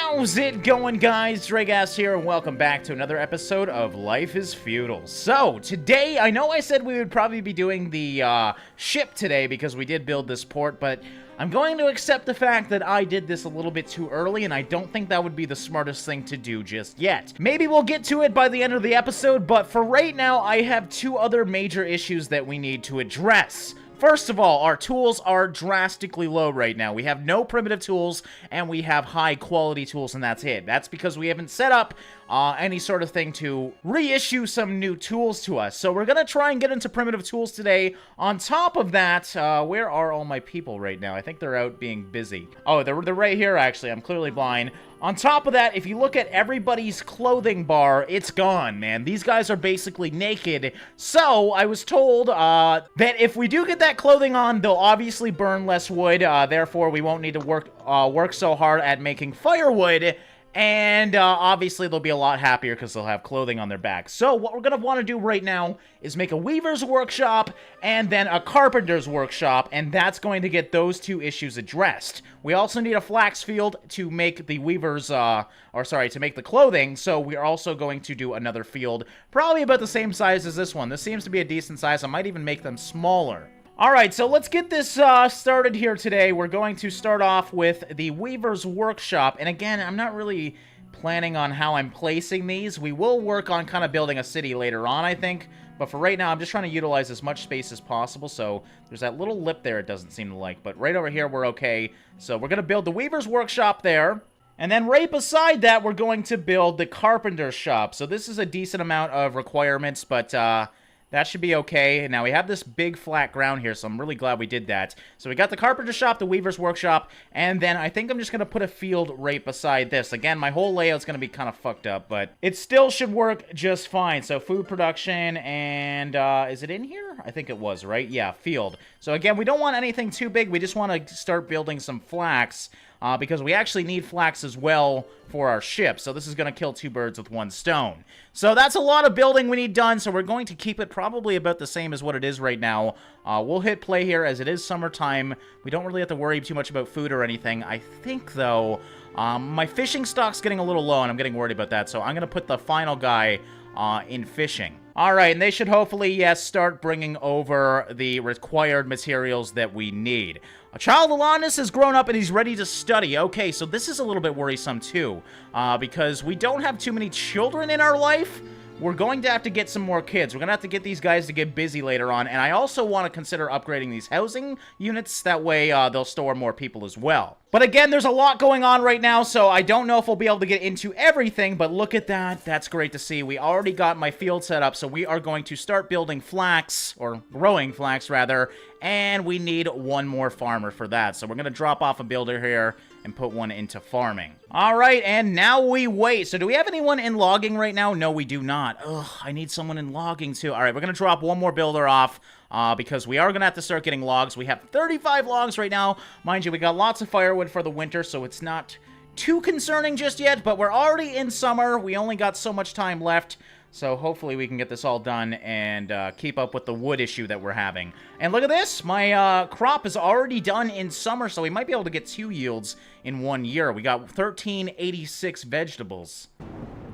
How's it going, guys? Dragas here, and welcome back to another episode of Life is Feudal. So, today, I know I said we would probably be doing the ship today because we did build this port, but I'm going to accept the fact that I did this a little bit too early, and I don't think that would be the smartest thing to do just yet. Maybe we'll get to it by the end of the episode, but for right now, I have two other major issues that we need to address. First of all, our tools are drastically low right now. We have no primitive tools, and we have high-quality tools, and that's it. That's because we haven't set up any sort of thing to reissue some new tools to us. So we're going to try and get into primitive tools today. On top of that, where are all my people right now? I think they're out being busy. Oh, they're right here, actually. I'm clearly blind. On top of that, if you look at everybody's clothing bar, it's gone, man. These guys are basically naked. So, I was told that if we do get that clothing on, they'll obviously burn less wood. Therefore, we won't need to work so hard at making firewood. And obviously, they'll be a lot happier because they'll have clothing on their back. So, what we're going to want to do right now is make a weaver's workshop and then a carpenter's workshop. And that's going to get those two issues addressed. We also need a flax field to make the weaver's, to make the clothing. So, we're also going to do another field, probably about the same size as this one. This seems to be a decent size. I might even make them smaller. Alright, so let's get this started here today. We're going to start off with the Weaver's Workshop. And again, I'm not really planning on how I'm placing these. We will work on kind of building a city later on, I think. But for right now, I'm just trying to utilize as much space as possible. So there's that little lip there it doesn't seem to like. But right over here, we're okay. So we're going to build the Weaver's Workshop there. And then right beside that, we're going to build the Carpenter's Shop. So this is a decent amount of requirements, but that should be okay. Now, we have this big flat ground here, so I'm really glad we did that. So we got the Carpenter's Shop, the Weaver's Workshop, and then I think I'm just going to put a field right beside this. Again, my whole layout's going to be kind of fucked up, but it still should work just fine. So food production, and is it in here? I think it was, right? Yeah, field. So again, we don't want anything too big. We just want to start building some flax. Because we actually need flax as well for our ship. So this is going to kill two birds with one stone. So that's a lot of building we need done. So we're going to keep it probably about the same as what it is right now. We'll hit play here as it is summertime. We don't really have to worry too much about food or anything. I think, though, my fishing stock's getting a little low, and I'm getting worried about that. So I'm going to put the final guy in fishing. Alright, and they should hopefully, yes, start bringing over the required materials that we need. A child Alanis has grown up and he's ready to study. Okay, so this is a little bit worrisome too, because we don't have too many children in our life. We're going to have to get some more kids. We're going to have to get these guys to get busy later on, and I also want to consider upgrading these housing units. That way, they'll store more people as well. But again, there's a lot going on right now, so I don't know if we'll be able to get into everything, but look at that. That's great to see. We already got my field set up, so we are going to start building flax, or growing flax, rather, and we need one more farmer for that. So we're going to drop off a builder here and put one into farming. Alright, and now we wait. So do we have anyone in logging right now? No, we do not. Ugh, I need someone in logging too. Alright, we're going to drop one more builder off. Because we are going to have to start getting logs. We have 35 logs right now. Mind you, we got lots of firewood for the winter, so it's not too concerning just yet. But we're already in summer. We only got so much time left. So hopefully we can get this all done and keep up with the wood issue that we're having. And look at this. My crop is already done in summer, so we might be able to get 2 yields in 1 year. We got 1386 vegetables.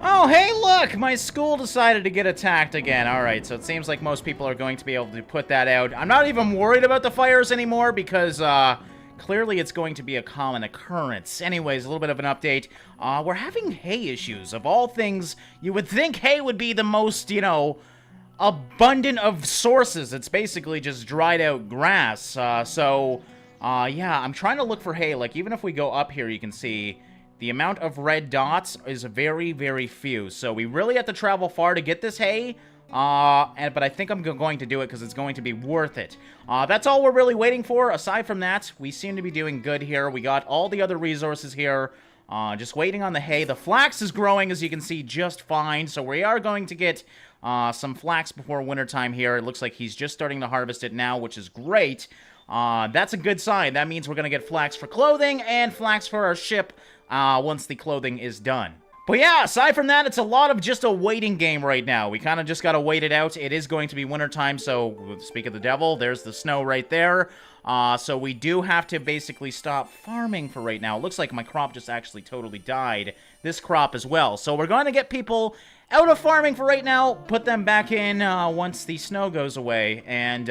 Oh, hey, look! My school decided to get attacked again. Alright, so it seems like most people are going to be able to put that out. I'm not even worried about the fires anymore because, clearly it's going to be a common occurrence. Anyways, a little bit of an update. We're having hay issues. Of all things, you would think hay would be the most, you know, abundant of sources. It's basically just dried out grass. Yeah, I'm trying to look for hay. Like, even if we go up here, you can see the amount of red dots is very, very few. So we really have to travel far to get this hay. But I think I'm going to do it because it's going to be worth it. That's all we're really waiting for. Aside from that, we seem to be doing good here. We got all the other resources here. Just waiting on the hay. The flax is growing, as you can see, just fine. So we are going to get some flax before wintertime here. It looks like he's just starting to harvest it now, which is great. That's a good sign. That means we're going to get flax for clothing and flax for our ship once the clothing is done. But yeah, aside from that, it's a lot of just a waiting game right now. We kind of just got to wait it out. It is going to be wintertime, so speak of the devil, there's the snow right there. So we do have to basically stop farming for right now. It looks like my crop just actually totally died. This crop as well. So we're going to get people out of farming for right now, put them back in once the snow goes away. And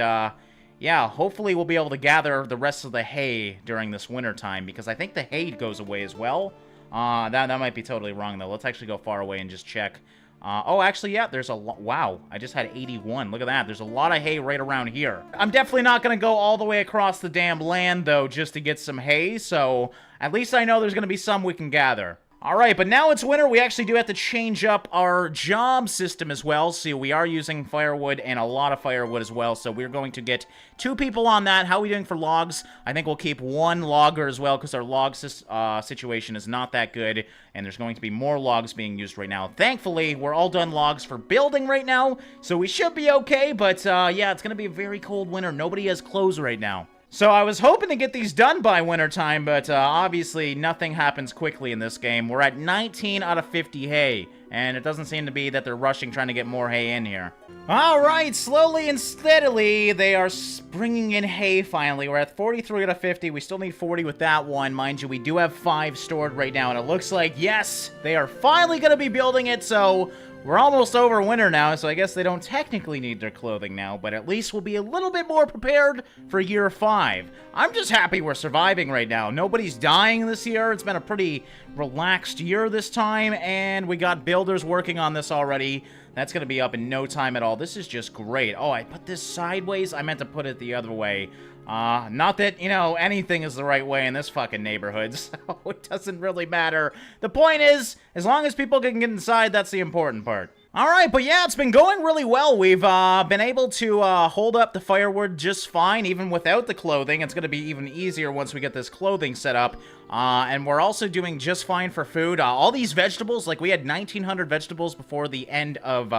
yeah, hopefully we'll be able to gather the rest of the hay during this winter time, because I think the hay goes away as well. That might be totally wrong, though. Let's actually go far away and just check. Oh, actually, yeah, there's a lot. Wow, I just had 81. Look at that. There's a lot of hay right around here. I'm definitely not going to go all the way across the damn land, though, just to get some hay. So at least I know there's going to be some we can gather. All right, but now it's winter. We actually do have to change up our job system as well. See, we are using firewood and a lot of firewood as well. So we're going to get 2 people on that. How are we doing for logs? I think we'll keep 1 logger as well, because our log situation is not that good. And there's going to be more logs being used right now. Thankfully, we're all done logs for building right now. So we should be okay. But yeah, it's going to be a very cold winter. Nobody has clothes right now. So I was hoping to get these done by wintertime, but obviously nothing happens quickly in this game. We're at 19 out of 50 hay, and it doesn't seem to be that they're rushing trying to get more hay in here. Alright, slowly and steadily, they are bringing in hay finally. We're at 43 out of 50. We still need 40 with that one. Mind you, we do have 5 stored right now, and it looks like, yes, they are finally going to be building it, so we're almost over winter now, so I guess they don't technically need their clothing now, but at least we'll be a little bit more prepared for year 5. I'm just happy we're surviving right now. Nobody's dying this year. It's been a pretty relaxed year this time, and we got builders working on this already. That's going to be up in no time at all. This is just great. Oh, I put this sideways? I meant to put it the other way. Not that, you know, anything is the right way in this fucking neighborhood, so it doesn't really matter. The point is, as long as people can get inside, that's the important part. Alright, but yeah, it's been going really well. We've been able to hold up the firewood just fine, even without the clothing. It's going to be even easier once we get this clothing set up. And we're also doing just fine for food. All these vegetables, like we had 1,900 vegetables before the end of,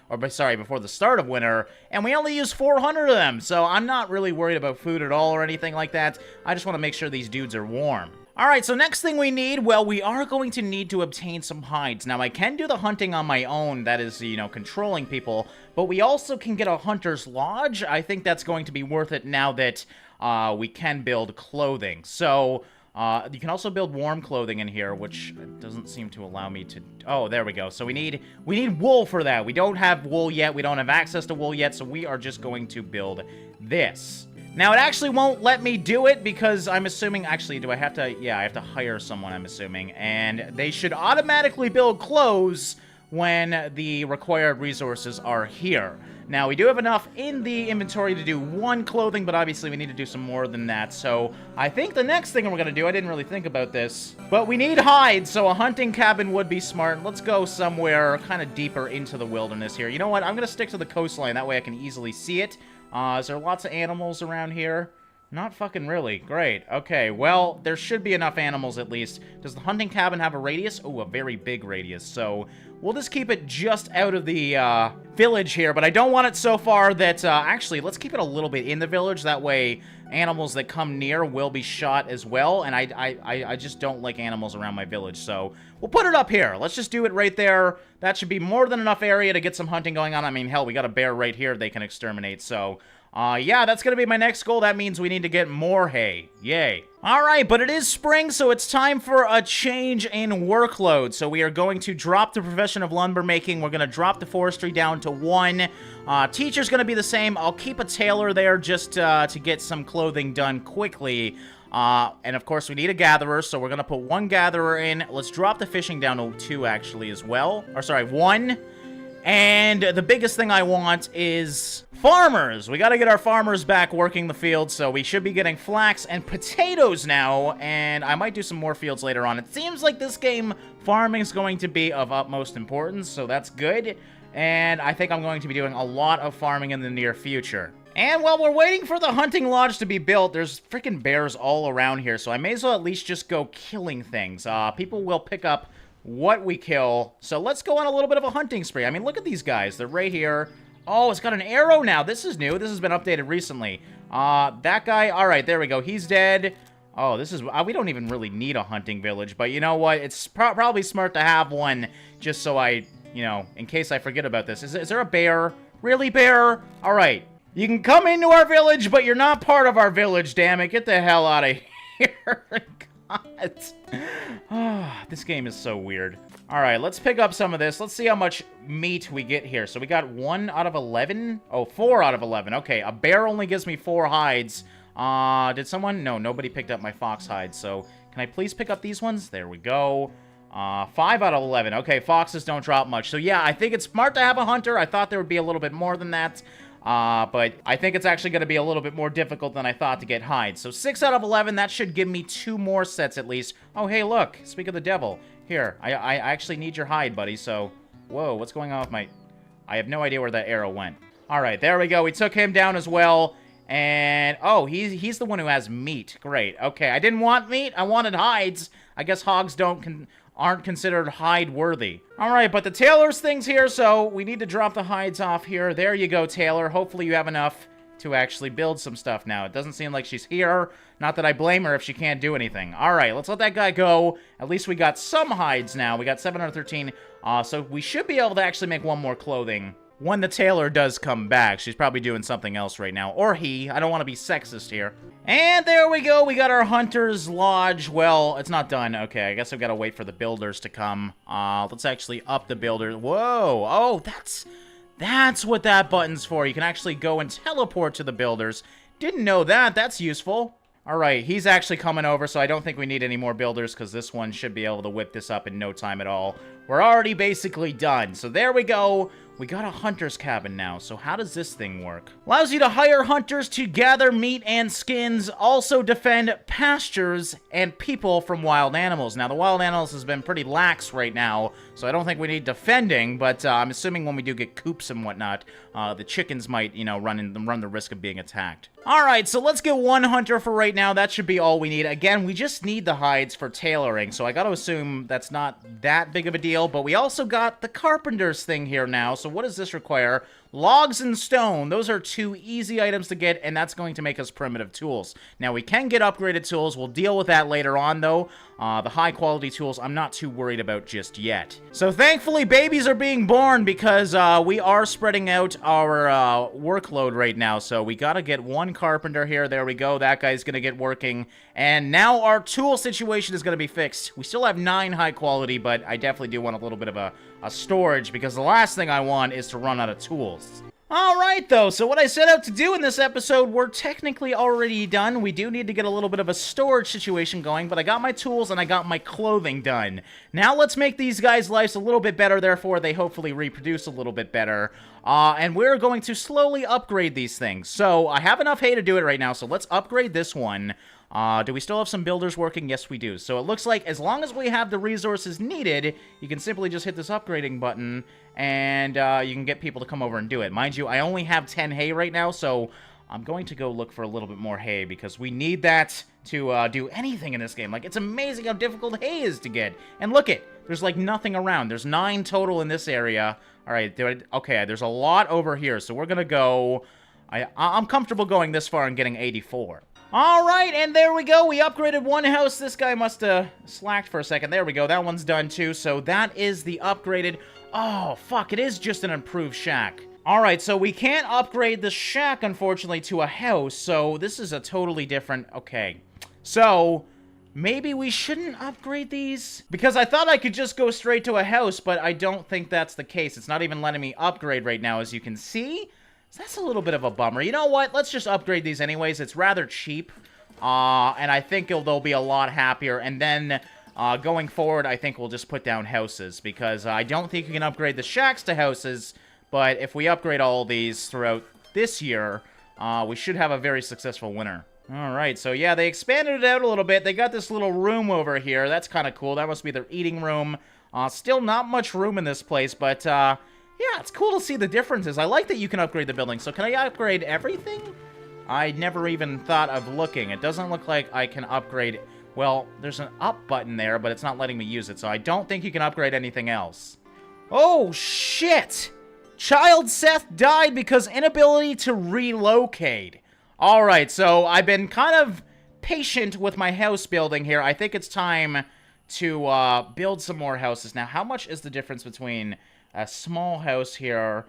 before the start of winter, and we only used 400 of them. So I'm not really worried about food at all or anything like that. I just want to make sure these dudes are warm. Alright, so next thing we need, well, we are going to need to obtain some hides. Now, I can do the hunting on my own, that is, you know, controlling people, but we also can get a hunter's lodge. I think that's going to be worth it now that we can build clothing. So, you can also build warm clothing in here, which doesn't seem to allow me to... Oh, there we go. So we need wool for that. We don't have wool yet. We don't have access to wool yet, so we are just going to build this. Now, it actually won't let me do it because I'm assuming... Actually, do I have to... Yeah, I have to hire someone, I'm assuming. And they should automatically build clothes when the required resources are here. Now, we do have enough in the inventory to do 1 clothing, but obviously we need to do some more than that. So, I think the next thing we're going to do... I didn't really think about this. But we need hides, so a hunting cabin would be smart. Let's go somewhere kind of deeper into the wilderness here. You know what? I'm going to stick to the coastline. That way I can easily see it. Is there lots of animals around here? Not fucking really. Great. Okay, well, there should be enough animals at least. Does the hunting cabin have a radius? Oh, a very big radius. So, we'll just keep it just out of the village here. But I don't want it so far that... actually, let's keep it a little bit in the village. That way, animals that come near will be shot as well. And I just don't like animals around my village. So, we'll put it up here. Let's just do it right there. That should be more than enough area to get some hunting going on. I mean, hell, we got a bear right here they can exterminate. So... yeah, that's gonna be my next goal. That means we need to get more hay. Yay. Alright, but it is spring, so it's time for a change in workload. So we are going to drop the profession of lumber making. We're gonna drop the forestry down to 1. Teacher's gonna be the same. I'll keep a tailor there just to get some clothing done quickly. And of course, we need a gatherer, so we're gonna put 1 gatherer in. Let's drop the fishing down to 2, actually, as well. Or, sorry, 1. And the biggest thing I want is farmers. We gotta get our farmers back working the fields, so we should be getting flax and potatoes now, and I might do some more fields later on. It seems like this game, farming is going to be of utmost importance, so that's good. And I think I'm going to be doing a lot of farming in the near future. And while we're waiting for the hunting lodge to be built, there's freaking bears all around here, so I may as well at least just go killing things. People will pick up what we kill. So let's go on a little bit of a hunting spree. I mean, look at these guys. They're right here. Oh, it's got an arrow now. This is new. This has been updated recently. That guy, all right, there we go. He's dead. Oh, this is... we don't even really need a hunting village, but you know what? It's probably smart to have one just so I, you know, in case I forget about this. Is there a bear? Really, bear? All right. You can come into our village, but you're not part of our village, damn it. Get the hell out of here. God. Oh, this game is so weird. All right, let's pick up some of this. Let's see how much meat we get here. So we got 1 out of 11? Oh, 4 out of 11. Okay, a bear only gives me 4 hides. Did someone? No, nobody picked up my fox hides. So can I please pick up these ones? There we go. 5 out of 11. Okay, foxes don't drop much. So yeah, I think it's smart to have a hunter. I thought there would be a little bit more than that. But I think it's actually going to be a little bit more difficult than I thought to get hides. So 6 out of 11, that should give me 2 more sets at least. Oh, hey, look. Speak of the devil. Here, I actually need your hide, buddy, so... Whoa, what's going on with my... I have no idea where that arrow went. Alright, there we go. We took him down as well. And... Oh, he's the one who has meat. Great. Okay, I didn't want meat. I wanted hides. I guess hogs aren't considered hide-worthy. Alright, but the Taylor's thing's here, so we need to drop the hides off here. There you go, Taylor. Hopefully you have enough to actually build some stuff now. It doesn't seem like she's here. Not that I blame her if she can't do anything. Alright, let's let that guy go. At least we got some hides now. We got 7 out of 13. So we should be able to actually make 1 more clothing when the tailor does come back. She's probably doing something else right now. Or he. I don't want to be sexist here. And there we go. We got our Hunter's Lodge. Well, it's not done. Okay, I guess I've got to wait for the builders to come. Let's actually up the builders. Whoa. Oh, that's what that button's for. You can actually go and teleport to the builders. Didn't know that. That's useful. Alright, he's actually coming over, so I don't think we need any more builders, because this one should be able to whip this up in no time at all. We're already basically done. So there we go. We got a hunter's cabin now. So how does this thing work? Allows you to hire hunters to gather meat and skins, also defend pastures and people from wild animals. Now, the wild animals has been pretty lax right now, so I don't think we need defending, but I'm assuming when we do get coops and whatnot, the chickens might, you know, run the risk of being attacked. Alright, so let's get 1 hunter for right now. That should be all we need. Again, we just need the hides for tailoring, so I gotta assume that's not that big of a deal, but we also got the carpenter's thing here now. So what does this require? Logs and stone. Those are 2 easy items to get, and that's going to make us primitive tools. Now, we can get upgraded tools. We'll deal with that later on, though. The high-quality tools, I'm not too worried about just yet. So, thankfully, babies are being born because we are spreading out our workload right now. So, we gotta get 1 carpenter here. There we go. That guy's gonna get working. And now our tool situation is gonna be fixed. We still have 9 high-quality, but I definitely do want a little bit of a storage, because the last thing I want is to run out of tools. Alright, though, so what I set out to do in this episode, we're technically already done. We do need to get a little bit of a storage situation going, but I got my tools and I got my clothing done. Now let's make these guys' lives a little bit better, therefore they hopefully reproduce a little bit better. And we're going to slowly upgrade these things. So, I have enough hay to do it right now, so let's upgrade this one. Do we still have some builders working? Yes, we do. So it looks like as long as we have the resources needed, you can simply just hit this upgrading button, and you can get people to come over and do it. Mind you, I only have 10 hay right now, so I'm going to go look for a little bit more hay, because we need that to do anything in this game. Like, it's amazing how difficult hay is to get. And look it, there's like nothing around. There's 9 total in this area. Alright, okay, there's a lot over here, so we're gonna go... I'm comfortable going this far and getting 84. Alright, and there we go. We upgraded 1 house. This guy must have slacked for a second. There we go. That one's done too. So that is the upgraded... Oh, fuck. It is just an improved shack. Alright, so we can't upgrade the shack, unfortunately, to a house. So this is a totally different... Okay. So... maybe we shouldn't upgrade these? Because I thought I could just go straight to a house, but I don't think that's the case. It's not even letting me upgrade right now, as you can see. So that's a little bit of a bummer. You know what? Let's just upgrade these anyways. It's rather cheap. And I think they'll be a lot happier. And then, going forward, I think we'll just put down houses. Because I don't think you can upgrade the shacks to houses. But if we upgrade all these throughout this year, we should have a very successful winter. Alright, so yeah, they expanded it out a little bit. They got this little room over here. That's kind of cool. That must be their eating room. Still not much room in this place, but, yeah, it's cool to see the differences. I like that you can upgrade the building. So can I upgrade everything? I never even thought of looking. It doesn't look like I can upgrade... Well, there's an up button there, but it's not letting me use it. So I don't think you can upgrade anything else. Oh, shit! Child Seth died because inability to relocate. Alright, so I've been kind of patient with my house building here. I think it's time to build some more houses. Now, how much is the difference between a small house here?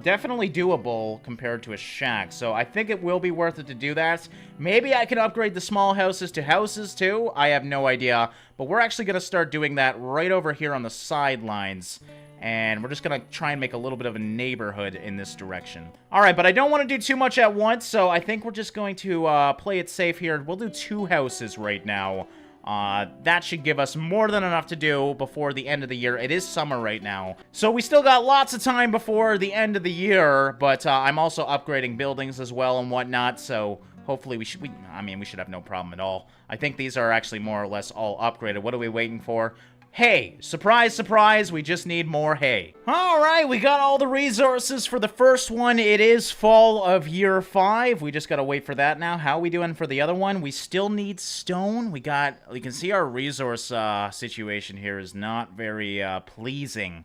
Definitely doable compared to a shack, so I think it will be worth it to do that. Maybe I can upgrade the small houses to houses too. I have no idea, but we're actually going to start doing that right over here on the sidelines. And we're just going to try and make a little bit of a neighborhood in this direction. Alright, but I don't want to do too much at once, so I think we're just going to play it safe here. We'll do 2 houses right now. That should give us more than enough to do before the end of the year. It is summer right now, so we still got lots of time before the end of the year, but I'm also upgrading buildings as well and whatnot, so hopefully we should have no problem at all. I think these are actually more or less all upgraded. What are we waiting for? Hay. Surprise, surprise, we just need more hay. Alright, we got all the resources for the first one. It is fall of year 5. We just gotta wait for that now. How are we doing for the other one? We still need stone. You can see our resource situation here is not very pleasing.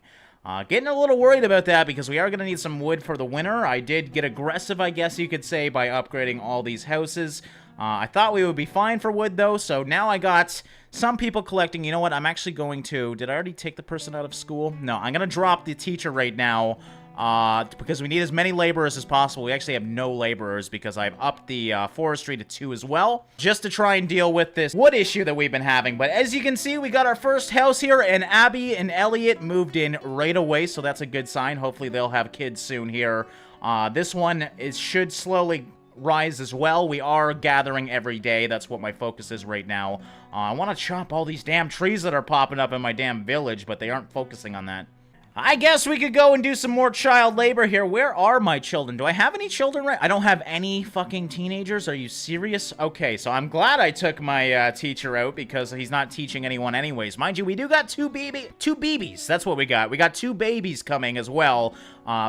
Getting a little worried about that because we are going to need some wood for the winter. I did get aggressive, I guess you could say, by upgrading all these houses. I thought we would be fine for wood, though, so now I got some people collecting. You know what? I'm actually going to... Did I already take the person out of school? No, I'm going to drop the teacher right now because we need as many laborers as possible. We actually have no laborers because I've upped the forestry to 2 as well, just to try and deal with this wood issue that we've been having. But as you can see, we got our first house here, and Abby and Elliot moved in right away, so that's a good sign. Hopefully they'll have kids soon here. This one should slowly rise as well. We are gathering every day. That's what my focus is right now. I want to chop all these damn trees that are popping up in my damn village, but they aren't focusing on that. I guess we could go and do some more child labor here. Where are my children? Do I have any children right? I don't have any fucking teenagers. Are you serious? Okay, so I'm glad I took my teacher out because he's not teaching anyone anyways. Mind you, we do got two babies. That's what we got. We got 2 babies coming as well.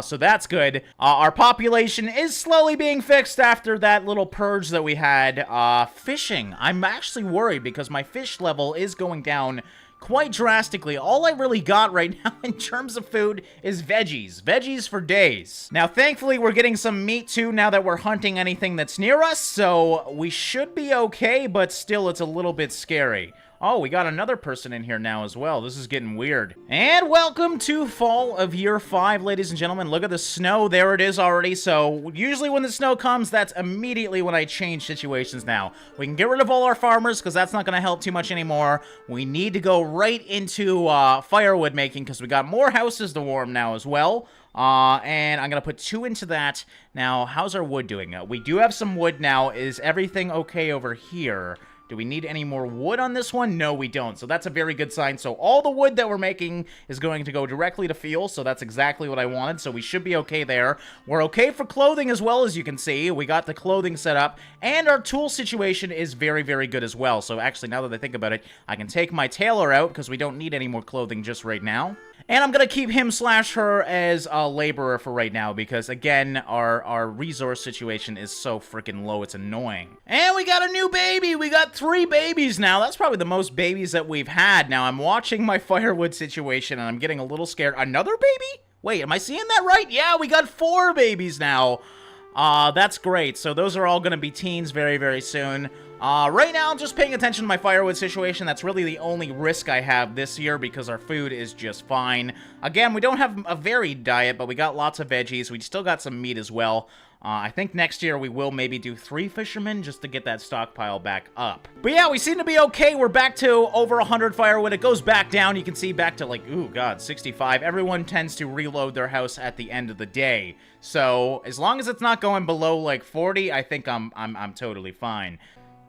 So that's good. Our population is slowly being fixed after that little purge that we had. Fishing. I'm actually worried because my fish level is going down quite drastically. All I really got right now in terms of food is veggies. Veggies for days. Now, thankfully, we're getting some meat too now that we're hunting anything that's near us, so we should be okay, but still, it's a little bit scary. Oh, we got another person in here now as well. This is getting weird. And welcome to fall of year 5, ladies and gentlemen. Look at the snow. There it is already. So usually when the snow comes, that's immediately when I change situations now. We can get rid of all our farmers because that's not going to help too much anymore. We need to go right into firewood making because we got more houses to warm now as well. And I'm going to put 2 into that. Now, how's our wood doing? We do have some wood now. Is everything okay over here? Do we need any more wood on this one? No, we don't. So that's a very good sign. So all the wood that we're making is going to go directly to fuel. So that's exactly what I wanted. So we should be okay there. We're okay for clothing as well, as you can see. We got the clothing set up. And our tool situation is very, very good as well. So actually, now that I think about it, I can take my tailor out because we don't need any more clothing just right now. And I'm going to keep him/her as a laborer for right now because, again, our resource situation is so freaking low, it's annoying. And we got a new baby! We got 3 babies now. That's probably the most babies that we've had. Now, I'm watching my firewood situation, and I'm getting a little scared. Another baby? Wait, am I seeing that right? Yeah, we got 4 babies now. That's great. So those are all going to be teens very, very soon. Right now, I'm just paying attention to my firewood situation. That's really the only risk I have this year because our food is just fine. Again, we don't have a varied diet, but we got lots of veggies. We still got some meat as well. I think next year we will maybe do 3 fishermen just to get that stockpile back up. But yeah, we seem to be okay. We're back to over 100 firewood. It goes back down. You can see back to like, ooh, God, 65. Everyone tends to reload their house at the end of the day. So as long as it's not going below like 40, I think I'm totally fine.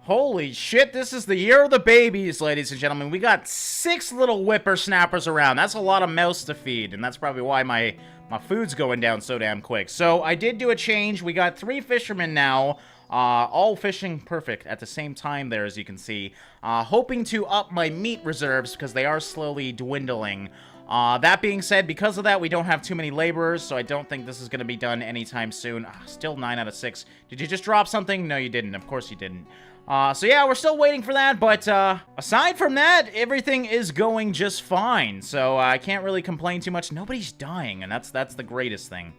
Holy shit, this is the year of the babies, ladies and gentlemen. We got 6 little whippersnappers around. That's a lot of mouths to feed, and that's probably why my food's going down so damn quick. So I did do a change. We got 3 fishermen now, all fishing perfect at the same time there, as you can see. Hoping to up my meat reserves because they are slowly dwindling. That being said, because of that, we don't have too many laborers, so I don't think this is going to be done anytime soon. Still 9 out of 6. Did you just drop something? No, you didn't. Of course you didn't. So yeah, we're still waiting for that, but aside from that, everything is going just fine. So I can't really complain too much. Nobody's dying, and that's the greatest thing.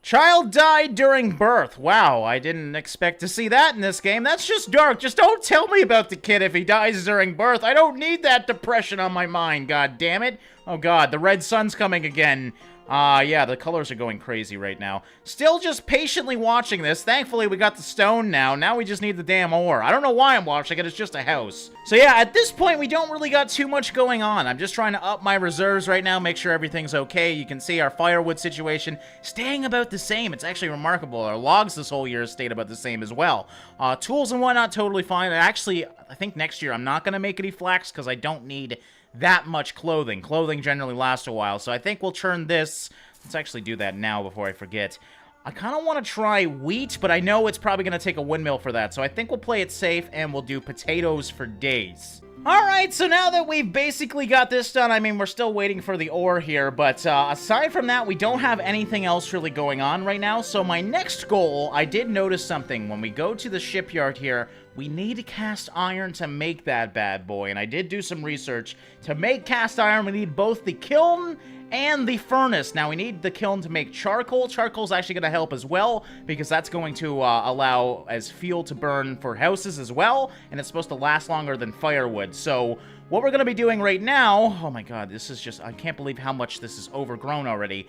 Child died during birth. Wow, I didn't expect to see that in this game. That's just dark. Just don't tell me about the kid if he dies during birth. I don't need that depression on my mind, god damn it. Oh god, the red sun's coming again. Yeah, the colors are going crazy right now. Still just patiently watching this. Thankfully, we got the stone now. Now we just need the damn ore. I don't know why I'm watching it. It's just a house. So yeah, at this point, we don't really got too much going on. I'm just trying to up my reserves right now, make sure everything's okay. You can see our firewood situation staying about the same. It's actually remarkable. Our logs this whole year stayed about the same as well. Tools and whatnot, totally fine. Actually, I think next year I'm not going to make any flax because I don't need that much clothing. Clothing generally lasts a while, so I think we'll turn this. Let's actually do that now before I forget. I kind of want to try wheat, but I know it's probably going to take a windmill for that, so I think we'll play it safe and we'll do potatoes for days. Alright, so now that we've basically got this done, I mean, we're still waiting for the ore here, but aside from that, we don't have anything else really going on right now, so my next goal, I did notice something. When we go to the shipyard here, we need cast iron to make that bad boy, and I did do some research. To make cast iron, we need both the kiln and the furnace. Now, we need the kiln to make charcoal. Charcoal's actually going to help as well, because that's going to allow as fuel to burn for houses as well, and it's supposed to last longer than firewood. So, what we're going to be doing right now, oh my god, this is just, I can't believe how much this is overgrown already,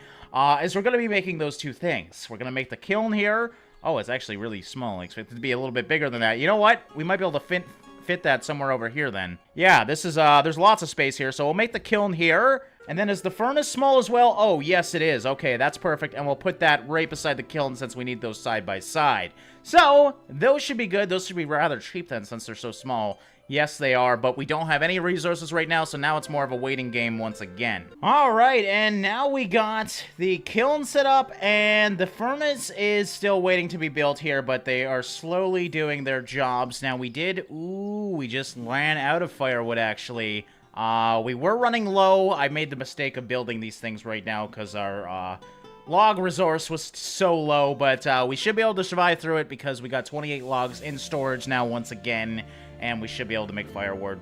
is we're going to be making those two things. We're going to make the kiln here. Oh, it's actually really small. I expect it to be a little bit bigger than that. You know what? We might be able to fit that somewhere over here then. Yeah, this is, there's lots of space here, so we'll make the kiln here. And then is the furnace small as well? Oh, yes, it is. Okay, that's perfect. And we'll put that right beside the kiln since we need those side by side. So, those should be good. Those should be rather cheap then since they're so small. Yes, they are, but we don't have any resources right now, so now it's more of a waiting game once again. Alright, and now we got the kiln set up, and the furnace is still waiting to be built here, but they are slowly doing their jobs. Now, we just ran out of firewood, actually. We were running low. I made the mistake of building these things right now, because our, log resource was so low, but, we should be able to survive through it, because we got 28 logs in storage now once again. And we should be able to make firewood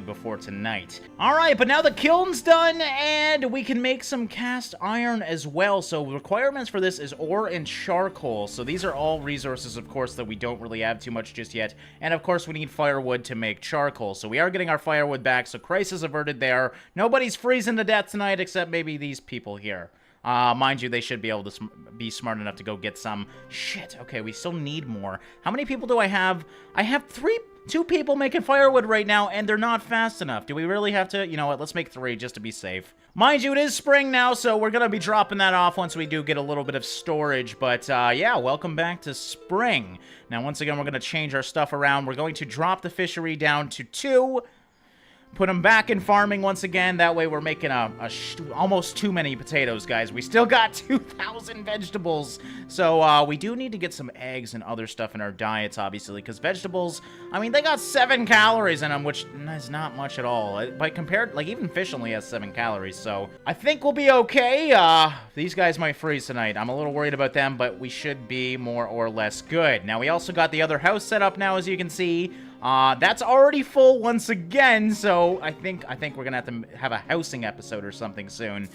before tonight. Alright, but now the kiln's done, and we can make some cast iron as well. So requirements for this is ore and charcoal. So these are all resources, of course, that we don't really have too much just yet. And of course, we need firewood to make charcoal. So we are getting our firewood back, so crisis averted there. Nobody's freezing to death tonight except maybe these people here. Mind you, they should be able to be smart enough to go get some. Shit, okay, we still need more. How many people do I have? I have two people making firewood right now, and they're not fast enough. Do we really have to? You know what, let's make 3 just to be safe. Mind you, it is spring now, so we're gonna be dropping that off once we do get a little bit of storage, but, yeah, welcome back to spring. Now, once again, we're gonna change our stuff around. We're going to drop the fishery down to 2. Put them back in farming once again. That way we're making almost too many potatoes, guys. We still got 2,000 vegetables. So we do need to get some eggs and other stuff in our diets, obviously. Because vegetables, I mean, they got 7 calories in them, which is not much at all. But compared, like, even fish only has 7 calories. So I think we'll be okay. These guys might freeze tonight. I'm a little worried about them, but we should be more or less good. Now, we also got the other house set up now, as you can see. That's already full once again, so I think we're gonna have to have a housing episode or something soon,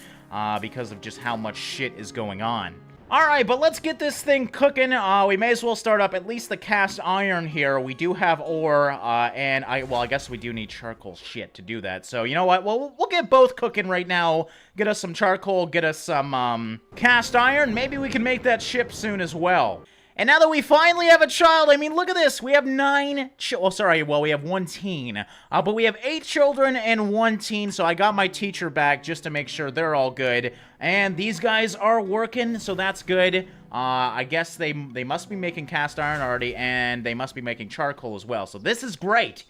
because of just how much shit is going on. Alright, but let's get this thing cooking. We may as well start up at least the cast iron here. We do have ore, and well, I guess we do need charcoal shit to do that. So, you know what? Well, we'll get both cooking right now. Get us some charcoal, get us some, cast iron. Maybe we can make that ship soon as well. And now that we finally have a child, I mean, look at this. We have 9 we have 1 teen. But we have 8 children and 1 teen, so I got my teacher back just to make sure they're all good. And these guys are working, so that's good. I guess they must be making cast iron already, and they must be making charcoal as well. So this is great.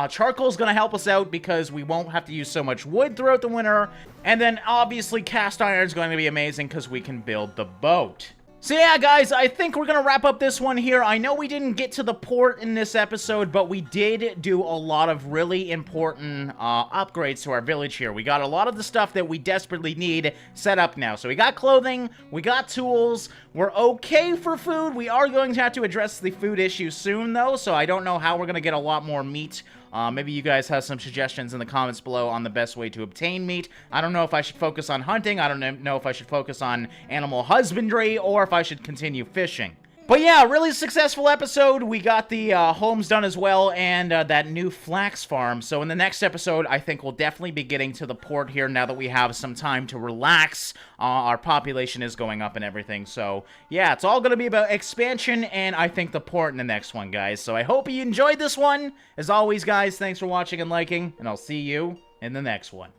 Charcoal's gonna help us out because we won't have to use so much wood throughout the winter. And then, obviously, cast iron's going to be amazing because we can build the boat. So yeah, guys, I think we're going to wrap up this one here. I know we didn't get to the port in this episode, but we did do a lot of really important upgrades to our village here. We got a lot of the stuff that we desperately need set up now. So we got clothing, we got tools, we're okay for food. We are going to have to address the food issue soon, though, so I don't know how we're going to get a lot more meat Maybe you guys have some suggestions in the comments below on the best way to obtain meat. I don't know if I should focus on hunting, I don't know if I should focus on animal husbandry, or if I should continue fishing. But yeah, really successful episode. We got the homes done as well, and that new flax farm. So in the next episode, I think we'll definitely be getting to the port here now that we have some time to relax. Our population is going up and everything. So yeah, it's all going to be about expansion, and I think the port in the next one, guys. So I hope you enjoyed this one. As always, guys, thanks for watching and liking, and I'll see you in the next one.